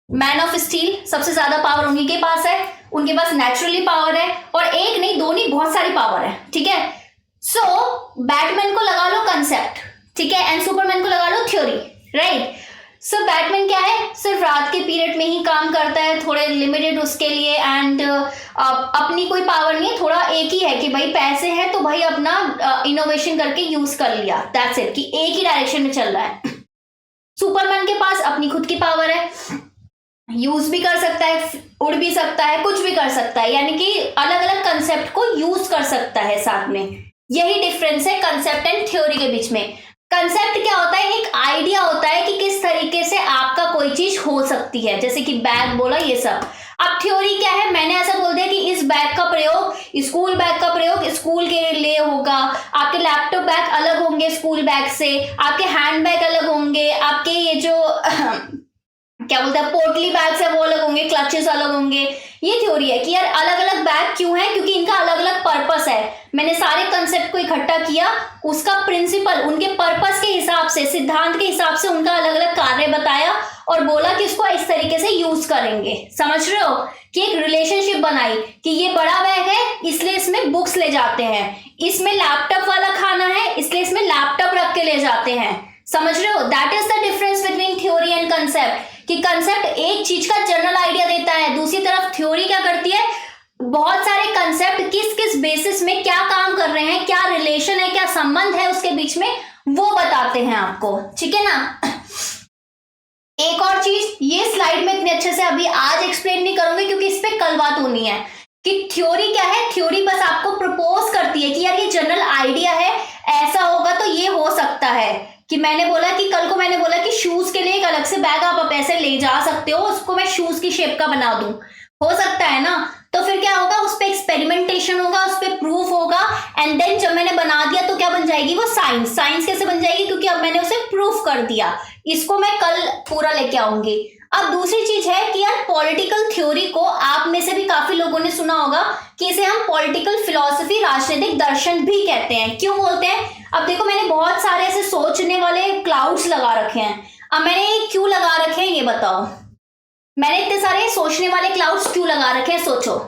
मैन ऑफ स्टील, सबसे ज्यादा पावर उन्हीं के पास है, उनके पास नेचुरली पावर है, और एक नहीं दो नहीं बहुत सारी पावर है, ठीक है। सो बैटमैन को लगा लो कंसेप्ट, ठीक है, एंड सुपरमैन को लगा लो थ्योरी, राइट। सो बैटमैन क्या है, सिर्फ रात के पीरियड में ही काम करता है, थोड़े लिमिटेड उसके लिए, एंड अपनी कोई पावर नहीं है, थोड़ा एक ही है कि भाई पैसे हैं तो भाई अपना इनोवेशन करके यूज कर लिया, दैट्स इट, कि एक ही डायरेक्शन में चल रहा है। सुपरमैन के पास अपनी खुद की पावर है, यूज भी कर सकता है, उड़ भी सकता है, कुछ भी कर सकता है, यानी कि अलग अलग कंसेप्ट को यूज कर सकता है साथ में। यही डिफरेंस है कंसेप्ट एंड थ्योरी के बीच में। कंसेप्ट क्या होता है, एक आइडिया होता है कि किस तरीके से आपका कोई चीज हो सकती है, जैसे कि बैग बोला ये सब। अब थ्योरी क्या है, मैंने ऐसा बोल दिया कि इस बैग का प्रयोग, स्कूल बैग का प्रयोग स्कूल के लिए होगा, आपके लैपटॉप बैग अलग होंगे स्कूल बैग से, आपके हैंड बैग अलग होंगे, आपके ये जो क्या बोलते हैं पोटली बैग्स है वो अलग होंगे, क्लचेस अलग होंगे। ये थ्योरी है कि यार अलग अलग बैग क्यों है, क्योंकि इनका अलग अलग पर्पस है। मैंने सारे कंसेप्ट को इकट्ठा किया, उसका प्रिंसिपल, उनके पर्पस के हिसाब से, सिद्धांत के हिसाब से उनका अलग अलग कार्य बताया, और बोला कि इसको इस तरीके से यूज करेंगे। समझ रहे हो, कि एक रिलेशनशिप बनाई कि ये बड़ा बैग है इसलिए इसमें बुक्स ले जाते हैं, इसमें लैपटॉप वाला खाना है इसलिए इसमें लैपटॉप रख के ले जाते हैं। समझ रहे हो, that is the difference between theory and concept, कि कंसेप्ट एक चीज का जनरल आइडिया देता है, दूसरी तरफ थ्योरी क्या करती है, बहुत सारे कंसेप्ट किस किस बेसिस में क्या काम कर रहे हैं, क्या रिलेशन है, क्या संबंध है उसके बीच में, वो बताते हैं आपको, ठीक है ना। एक और चीज, ये स्लाइड में इतने अच्छे से अभी आज एक्सप्लेन नहीं करूंगी क्योंकि इस पे कल बात होनी है, कि थ्योरी क्या है, थ्योरी बस आपको प्रपोज करती है कि यार ये जनरल आइडिया है, ऐसा होगा तो ये हो सकता है। कि मैंने बोला कि कल को मैंने बोला कि शूज के लिए एक अलग से बैग आप ऐसे ले जा सकते हो, उसको मैं शूज की शेप का बना दूं, हो सकता है ना। तो फिर क्या होगा, उस पर एक्सपेरिमेंटेशन होगा, उस पर प्रूफ होगा, एंड देन जब मैंने बना दिया तो क्या बन जाएगी वो साइंस। साइंस कैसे बन जाएगी, क्योंकि अब मैंने उसे प्रूफ कर दिया। इसको मैं कल पूरा लेके आऊंगी। अब दूसरी चीज है कि यार पॉलिटिकल थ्योरी को आप में से भी काफी लोगों ने सुना होगा कि इसे हम पॉलिटिकल फिलॉसफी, राजनीतिक दर्शन भी कहते हैं। क्यों बोलते हैं, अब देखो मैंने बहुत सारे ऐसे सोचने वाले क्लाउड्स लगा रखे हैं। अब मैंने ये क्यों लगा रखे हैं ये बताओ, मैंने इतने सारे सोचने वाले क्लाउड्स क्यों लगा रखे हैं, सोचो।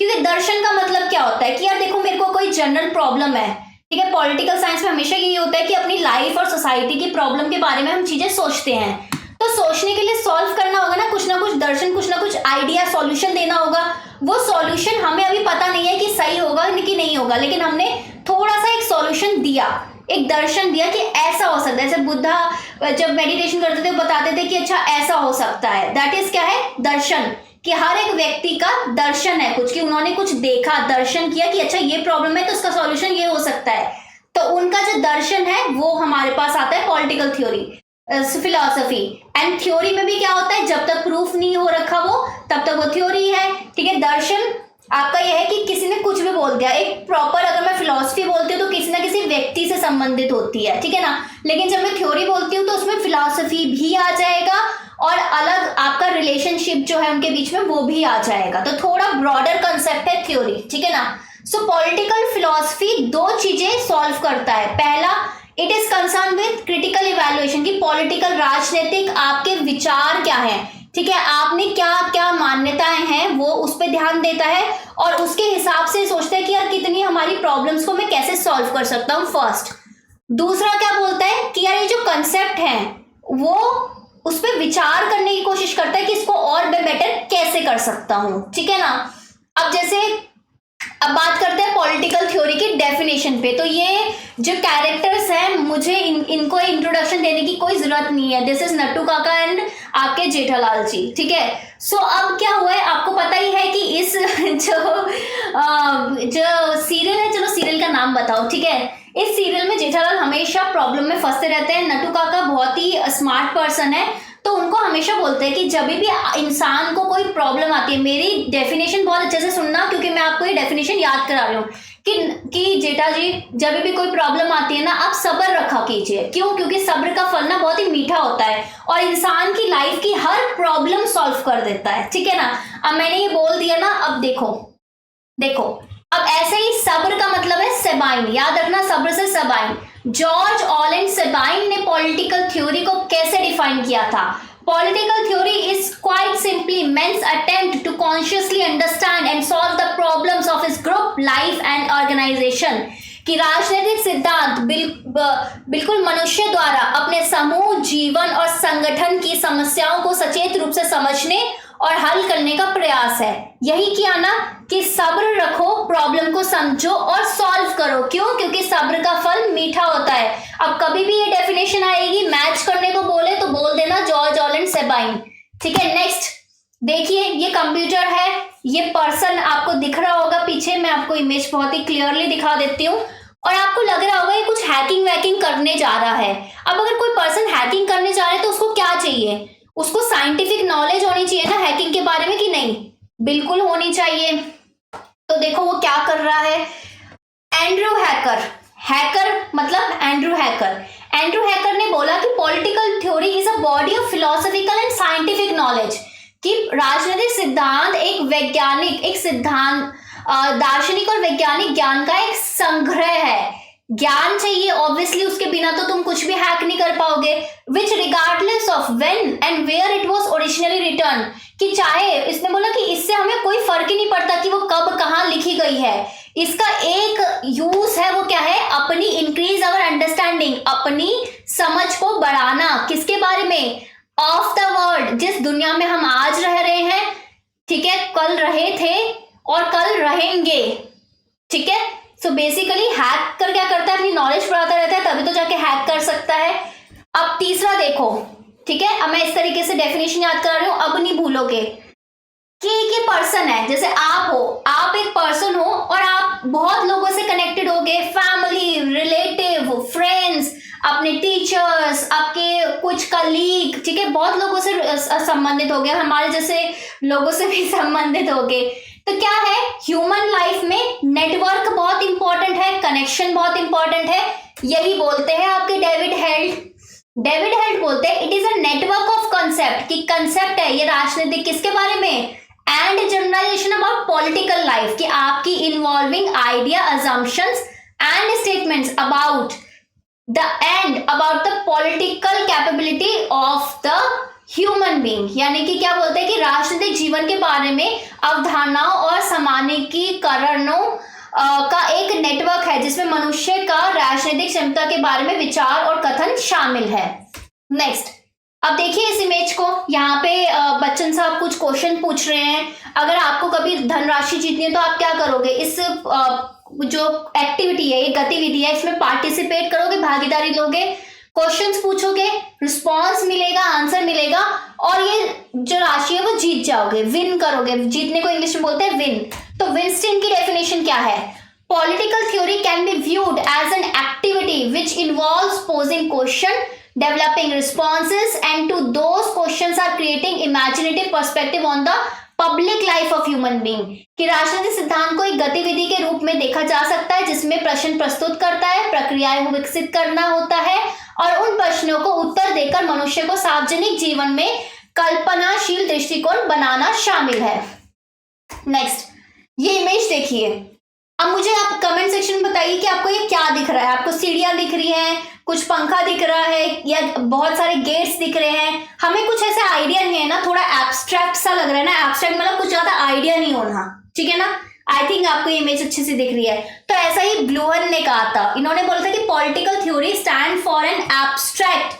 क्योंकि दर्शन का मतलब क्या होता है कि यार देखो मेरे को कोई जनरल प्रॉब्लम है, ठीक है। पॉलिटिकल साइंस में हमेशा यही होता है कि अपनी लाइफ और सोसाइटी की प्रॉब्लम के बारे में हम चीजें सोचते हैं, तो सोचने के लिए सॉल्व करना होगा ना कुछ दर्शन, कुछ ना कुछ आइडिया, सॉल्यूशन देना होगा। वो सॉल्यूशन हमें अभी पता नहीं है कि सही होगा कि नहीं होगा, लेकिन हमने थोड़ा सा एक सॉल्यूशन दिया, एक दर्शन दिया कि ऐसा हो सकता है। जैसे बुद्धा जब मेडिटेशन करते थे बताते थे कि अच्छा ऐसा हो सकता है, दैट इज क्या है, दर्शन। कि हर एक व्यक्ति का दर्शन है कुछ, कि उन्होंने कुछ देखा, दर्शन किया कि अच्छा ये प्रॉब्लम है तो उसका सॉल्यूशन ये हो सकता है। तो उनका जो दर्शन है वो हमारे पास आता है political theory, philosophy. And theory में भी क्या होता है, जब तक प्रूफ नहीं हो रखा वो तब तक वो थ्योरी है, ठीक है। दर्शन आपका यह है कि किसी ने कुछ भी बोल दिया, एक प्रॉपर, अगर मैं फिलॉसफी बोलती हूँ तो किसी ना किसी व्यक्ति से संबंधित होती है, ठीक है ना। लेकिन जब मैं थ्योरी बोलती हूँ तो उसमें फिलॉसफी भी आ जाएगा और अलग आपका रिलेशनशिप जो है उनके बीच में वो भी आ जाएगा। तो थोड़ा ब्रॉडर कंसेप्ट है थ्योरी, ठीक है ना। सो पॉलिटिकल फिलॉसफी दो चीजें सॉल्व करता है। पहला, it is concern with critical evaluation, की पॉलिटिकल, राजनीतिक आपके विचार क्या है, ठीक है, आपने क्या क्या मान्यताएं हैं वो उस पर ध्यान देता है, और उसके हिसाब से सोचता है कि यार कितनी हमारी प्रॉब्लम्स को मैं कैसे सॉल्व कर सकता हूँ, फर्स्ट। दूसरा क्या बोलता है कि यार ये जो कंसेप्ट है वो उस पर विचार करने की कोशिश करता है कि इसको और मैं बेटर कैसे कर सकता हूँ, ठीक है ना। अब जैसे अब बात करते हैं पॉलिटिकल थ्योरी की डेफिनेशन पे। तो ये जो कैरेक्टर्स हैं, मुझे इनको इंट्रोडक्शन देने की कोई जरूरत नहीं है। दिस इज नट्टू काका एंड आपके जेठालाल जी, ठीक है। सो अब क्या हुआ है, आपको पता ही है कि इस जो सीरियल है, चलो सीरियल का नाम बताओ, ठीक है। इस सीरियल में जेठालाल हमेशा प्रॉब्लम में फंसते रहते हैं। नट्टू काका बहुत ही स्मार्ट पर्सन है, तो उनको हमेशा बोलते हैं कि जब भी इंसान को कोई प्रॉब्लम आती है, मेरी डेफिनेशन बहुत अच्छे से सुनना क्योंकि मैं आपको ये डेफिनेशन याद करा रही हूँ कि जेठा जी, जब भी कोई प्रॉब्लम आती है ना, आप सब्र रखा कीजिए। क्यों? क्योंकि सब्र का फल ना बहुत ही मीठा होता है और इंसान की लाइफ की हर प्रॉब्लम सॉल्व कर देता है, ठीक है ना। अब मैंने ये बोल दिया ना, अब देखो अब ऐसे ही सब्र का मतलब है सेबाइन, याद रखना, सब्र से सेबाइन। जॉर्ज ऑलेंड सेबाइन ने पॉलिटिकल थ्योरी को कैसे डिफाइन किया था? Political theory is quite simply man's attempt to consciously understand and solve the problems of his group, life and organization. कि राजनीतिक सिद्धांत बिल्कुल मनुष्य द्वारा अपने समूह, जीवन और संगठन की समस्याओं को सचेत रूप से समझने और हल करने का प्रयास है। यही किया ना कि सब्र रखो, प्रॉब्लम को समझो और सॉल्व करो। क्यों? क्योंकि सब्र का फल मीठा होता है। अब कभी भी ये डेफिनेशन आएगी, मैच करने को बोले तो बोल देना जॉर्ज ऑलेंड सेबाइन, ठीक है। नेक्स्ट देखिए, ये कंप्यूटर है, ये पर्सन आपको दिख रहा होगा पीछे, मैं आपको इमेज बहुत ही क्लियरली दिखा देती हूँ और आपको लग रहा होगा ये कुछ हैकिंग वैकिंग करने जा रहा है। अब अगर कोई पर्सन हैकिंग करने जा रहा है तो उसको क्या चाहिए? उसको साइंटिफिक नॉलेज होनी चाहिए ना हैकिंग के बारे में, कि नहीं? बिल्कुल होनी चाहिए। तो देखो वो क्या कर रहा है, एंड्रू हैकर मतलब एंड्रू हैकर ने बोला कि political theory is a body of philosophical and scientific knowledge. कि राजनीतिक सिद्धांत एक सिद्धांत दार्शनिक और वैज्ञानिक ज्ञान का एक संग्रह है। ज्ञान चाहिए ऑब्वियसली, उसके बिना तो तुम कुछ भी हैक नहीं कर पाओगे। Which regardless of when and where it was originally written. कि चाहे, इसने बोला कि इससे हमें कोई फर्क ही नहीं पड़ता कि वो कब कहाँ लिखी गई है। इसका एक यूज है, वो क्या है? अपनी इंक्रीज अवर अंडरस्टैंडिंग, अपनी समझ को बढ़ाना। किसके बारे में? ऑफ द वर्ल्ड, जिस दुनिया में हम आज रह रहे हैं, ठीक है, कल रहे थे और कल रहेंगे, ठीक है। सो बेसिकली हैकर क्या करता है? अपनी नॉलेज बढ़ाता रहता है, तभी तो जाके हैक कर सकता है। अब तीसरा देखो, ठीक है, अब मैं इस तरीके से डेफिनेशन याद करा रही हूं, अब नहीं भूलोगे कि एक पर्सन है, जैसे आप हो, आप एक पर्सन हो और आप बहुत लोगों से कनेक्टेड होगे, फैमिली, रिलेटिव, फ्रेंड्स, अपने टीचर्स, आपके कुछ कलीग, ठीक है, बहुत लोगों से संबंधित हो गए, हमारे जैसे लोगों से भी संबंधित हो गए। तो क्या है, ह्यूमन लाइफ में नेटवर्क बहुत इंपॉर्टेंट है, कनेक्शन बहुत इंपॉर्टेंट है। यही बोलते हैं आपके डेविड हेल्ट बोलते हैं it is a network of concept, कि कंसेप्ट है ये राजनीतिक किसके बारे में, and generalization about political life, कि आपकी involving idea, assumptions and statements about the political capability of the human being. यानी कि क्या बोलते हैं कि राजनीतिक जीवन के बारे में अवधारणाओं और सामान्यीकरणों का एक नेटवर्क है जिसमें मनुष्य का राजनीतिक क्षमता के बारे में विचार और कथन शामिल है। नेक्स्ट, अब देखिए इस इमेज को, यहाँ पे बच्चन साहब कुछ क्वेश्चन पूछ रहे हैं। अगर आपको कभी धनराशि जीतनी है तो आप क्या करोगे? इस जो एक्टिविटी है, ये गतिविधि है, इसमें पार्टिसिपेट करोगे, भागीदारी लोगे, क्वेश्चंस पूछोगे, रिस्पॉन्स मिलेगा, आंसर मिलेगा और ये जो राशि है वो जीत जाओगे, विन करोगे। जीतने को इंग्लिश में बोलते हैं विन। तो विंस्टन की डेफिनेशन क्या है? Political theory can be viewed as an activity which involves posing question, developing responses and to those questions are creating imaginative perspective on the public life of human being। कि राजनीतिक सिद्धांत को एक गतिविधि के रूप में देखा जा सकता है जिसमें प्रश्न प्रस्तुत करता है, प्रक्रियाएं को विकसित करना होता है और उन प्रश्नों को उत्तर देकर मनुष्य को सार्वजनिक जीवन में कल्पनाशील दृष्टिकोण बनाना शामिल है। नेक्स्ट, ये इमेज देखिए। अब मुझे आप कमेंट सेक्शन में बताइए कि आपको ये क्या दिख रहा है। आपको सीढ़ियां दिख रही हैं, कुछ पंखा दिख रहा है या बहुत सारे गेट्स दिख रहे हैं? हमें कुछ ऐसा आइडिया नहीं है ना, थोड़ा एब्स्ट्रैक्ट सा लग रहा है ना। एब्स्ट्रैक्ट मतलब कुछ ज्यादा आइडिया नहीं होना, ठीक है ना। आई थिंक आपको ये इमेज अच्छे से दिख रही है। तो ऐसा ही ब्लूहन ने कहा था, इन्होंने बोला था कि political theory stand for an abstract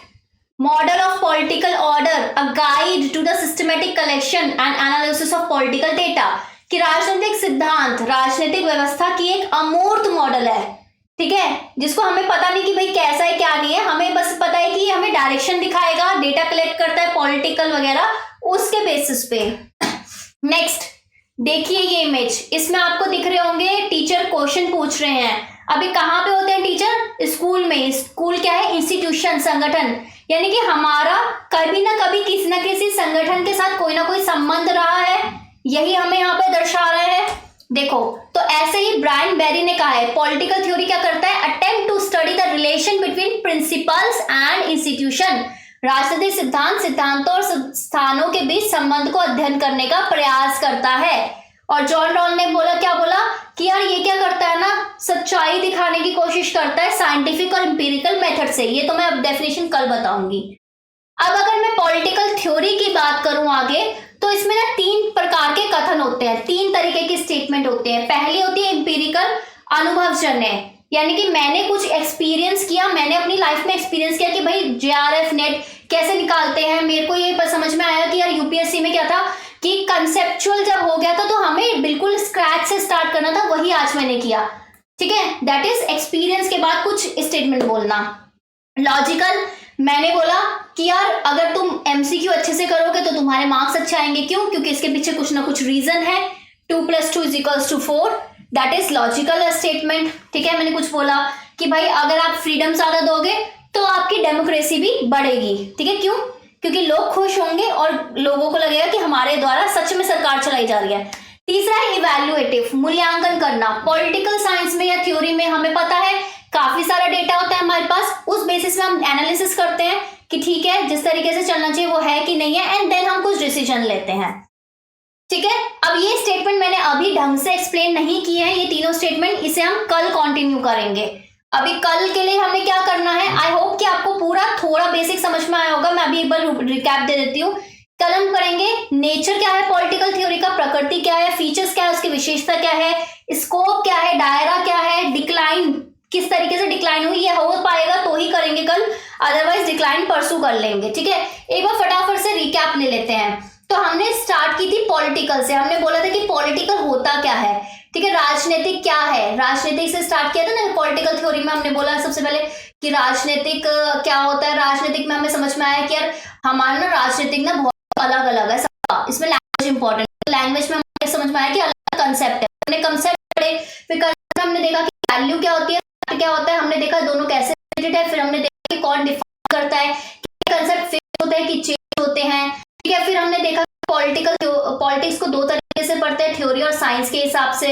model of political order, a guide to the systematic collection and analysis of political data. कि राजनीतिक सिद्धांत राजनीतिक व्यवस्था की एक अमूर्त मॉडल है, ठीक है, जिसको हमें पता नहीं कि भाई कैसा है क्या नहीं है, हमें बस पता है कि हमें डायरेक्शन दिखाएगा, डेटा कलेक्ट करता है पॉलिटिकल वगैरह, उसके बेसिस पे। नेक्स्ट देखिए ये इमेज, इसमें आपको दिख रहे होंगे टीचर क्वेश्चन पूछ रहे हैं। अभी कहाँ पे होते हैं टीचर? स्कूल में। स्कूल क्या है? इंस्टीट्यूशन, संगठन, यानी कि हमारा कभी ना कभी किसी ना किसी संगठन के साथ कोई ना कोई संबंध रहा है, यही हमें यहाँ पे दर्शा रहे हैं। देखो तो ऐसे ही ब्रायन बेरी ने कहा है पॉलिटिकल थ्योरी क्या करता है? Attempt to study the relation between principles and institution. राजनीतिक सिद्धांत सिद्धांतों और स्थानों के बीच संबंध को अध्ययन करने का प्रयास करता है। और जॉन रॉल ने बोला, क्या बोला कि यार ये क्या करता है ना, सच्चाई दिखाने की कोशिश करता है साइंटिफिक और एम्पिरिकल मेथड से। ये तो मैं अब डेफिनेशन कल बताऊंगी। अब अगर मैं पॉलिटिकल थ्योरी की बात करूं आगे, तो इसमें ना 3 प्रकार के कथन होते हैं, 3 तरीके के स्टेटमेंट होते हैं। पहली होती है एम्पिरिकल, अनुभवजन्य, यानी कि मैंने कुछ एक्सपीरियंस किया, मैंने अपनी लाइफ में एक्सपीरियंस किया कि भाई जेआरएफ नेट कैसे निकालते हैं, मेरे को ये समझ में आया कि यार यूपीएससी में क्या था कि कंसेप्चुअल जब हो गया था तो हमें बिल्कुल स्क्रैच से स्टार्ट करना था, वही आज मैंने किया, ठीक है। दैट इज एक्सपीरियंस के बाद कुछ स्टेटमेंट बोलना। लॉजिकल, मैंने बोला कि यार अगर तुम एमसीक्यू अच्छे से करोगे तो तुम्हारे मार्क्स अच्छे आएंगे। क्यों? क्योंकि इसके पीछे कुछ ना कुछ रीजन है। 2 + 2 = 4, दैट इज लॉजिकल स्टेटमेंट, ठीक है। मैंने कुछ बोला कि भाई अगर आप फ्रीडम ज्यादा दोगे तो आपकी डेमोक्रेसी भी बढ़ेगी, ठीक है। क्यों? क्योंकि लोग खुश होंगे और लोगों को लगेगा कि हमारे द्वारा सच में सरकार चलाई जा रही है। तीसरा है इवैल्यूएटिव, मूल्यांकन करना। पॉलिटिकल साइंस में या थ्योरी में हमें पता है काफी सारा डेटा होता है हमारे पास, उस बेसिस में हम एनालिसिस करते हैं कि ठीक है जिस तरीके से चलना चाहिए वो है कि नहीं है, एंड देन हम कुछ डिसीजन लेते हैं, ठीक है। अब ये स्टेटमेंट मैंने अभी ढंग से एक्सप्लेन नहीं किए हैं, ये तीनों स्टेटमेंट, इसे हम कल कंटिन्यू करेंगे। अभी कल के लिए हमें क्या करना है, आई होप कि आपको पूरा थोड़ा बेसिक समझ में आया होगा। मैं अभी एक बार रिकैप दे देती हूँ। कल हम करेंगे नेचर क्या है पॉलिटिकल थ्योरी का, प्रकृति क्या है, फीचर्स क्या है, उसकी विशेषता क्या है, स्कोप क्या है, दायरा क्या है, डिक्लाइन किस तरीके से डिक्लाइन हुई, ये हो पाएगा तो ही करेंगे कल, अदरवाइज डिक्लाइन परसू कर लेंगे, ठीक है। एक बार फटाफट से रिकैप ले लेते हैं। तो हमने स्टार्ट की थी पॉलिटिकल से, हमने बोला था कि पॉलिटिकल होता क्या है, ठीक है। राजनीतिक क्या है, राजनीतिक से स्टार्ट किया था ना पॉलिटिकल थ्योरी में। हमने बोला सबसे पहले कि राजनीतिक क्या होता है। राजनीतिक में हमें समझ में आया कि यार हमारा ना राजनीतिक ना बहुत अलग अलग है सबका, इसमें लैंग्वेज इंपॉर्टेंट, लैंग्वेज में हमें समझ में आया कि अलग कंसेप्ट है। हमने कंसेप्ट पढ़े, फिर कंसेप्ट हमने देखा कि वैल्यू क्या होती है, क्या होता है, हमने देखा दोनों कैसे रिलेटेड है, फिर हमने देखा कि कौन डिफाइन करता है, कंसेप्ट फिक्स होते हैं कि चेंज होते हैं, ठीक है। फिर हमने देखा पॉलिटिक्स को 2 तरीके से पढ़ते हैं, थ्योरी और साइंस के हिसाब से।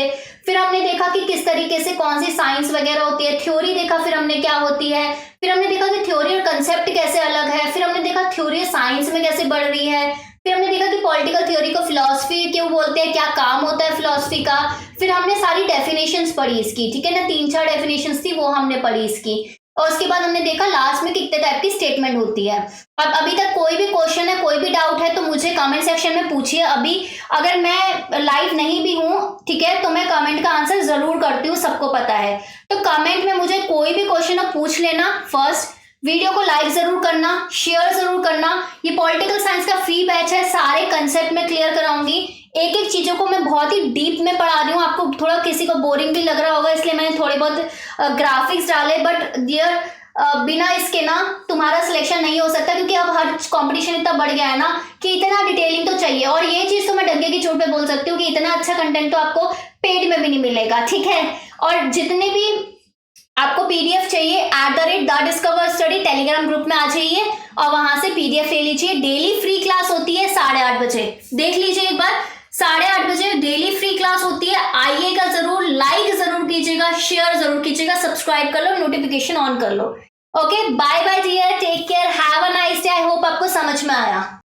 फिर हमने देखा कि किस तरीके से कौन सी साइंस वगैरह होती है, थ्योरी देखा फिर हमने क्या होती है, फिर हमने देखा कि थ्योरी और कंसेप्ट कैसे अलग है, फिर हमने देखा थ्योरी साइंस में कैसे बढ़ रही है, फिर हमने देखा कि पॉलिटिकल थ्योरी को फिलॉसफी क्यों बोलते हैं, क्या काम होता है फिलॉसफी का। फिर हमने सारी डेफिनेशंस पढ़ी इसकी, ठीक है ना, 3-4 डेफिनेशंस थी वो हमने पढ़ी इसकी। और उसके बाद हमने देखा लास्ट में कितने टाइप की स्टेटमेंट होती है। अब अभी तक कोई भी क्वेश्चन है, कोई भी डाउट है तो मुझे कमेंट सेक्शन में पूछिए। अभी अगर मैं लाइव नहीं भी हूँ, ठीक है, तो मैं कमेंट का आंसर जरूर करती हूँ, सबको पता है। तो कमेंट में मुझे कोई भी क्वेश्चन आप पूछ लेना। फर्स्ट वीडियो को लाइक जरूर करना, शेयर जरूर करना। ये पॉलिटिकल साइंस का फ्री बैच है, सारे कंसेप्ट में क्लियर कराऊंगी, एक एक चीजों को मैं बहुत ही डीप में पढ़ा रही हूँ। आपको थोड़ा किसी को बोरिंग भी लग रहा होगा इसलिए मैंने थोड़े बहुत ग्राफिक्स डाले, बट डियर बिना इसके ना तुम्हारा सिलेक्शन नहीं हो सकता, क्योंकि अब हर कंपटीशन इतना बढ़ गया है ना कि इतना डिटेलिंग तो चाहिए। और ये चीज तो मैं डंके की चोट पे बोल सकती हूँ कि इतना अच्छा कंटेंट तो आपको पेड में भी नहीं मिलेगा, ठीक है। और जितने भी आपको पीडीएफ चाहिए @DiscoverStudy टेलीग्राम ग्रुप में आ जाइए और वहां से पीडीएफ ले लीजिए। डेली फ्री क्लास होती है 8:30 बजे, देख लीजिए एक बार, 8:30 बजे डेली फ्री क्लास होती है। आइएगा जरूर, लाइक जरूर कीजिएगा, शेयर जरूर कीजिएगा, सब्सक्राइब कर लो, नोटिफिकेशन ऑन कर लो। Okay, bye bye dear, take care, have a nice day. I hope आपको समझ में आया।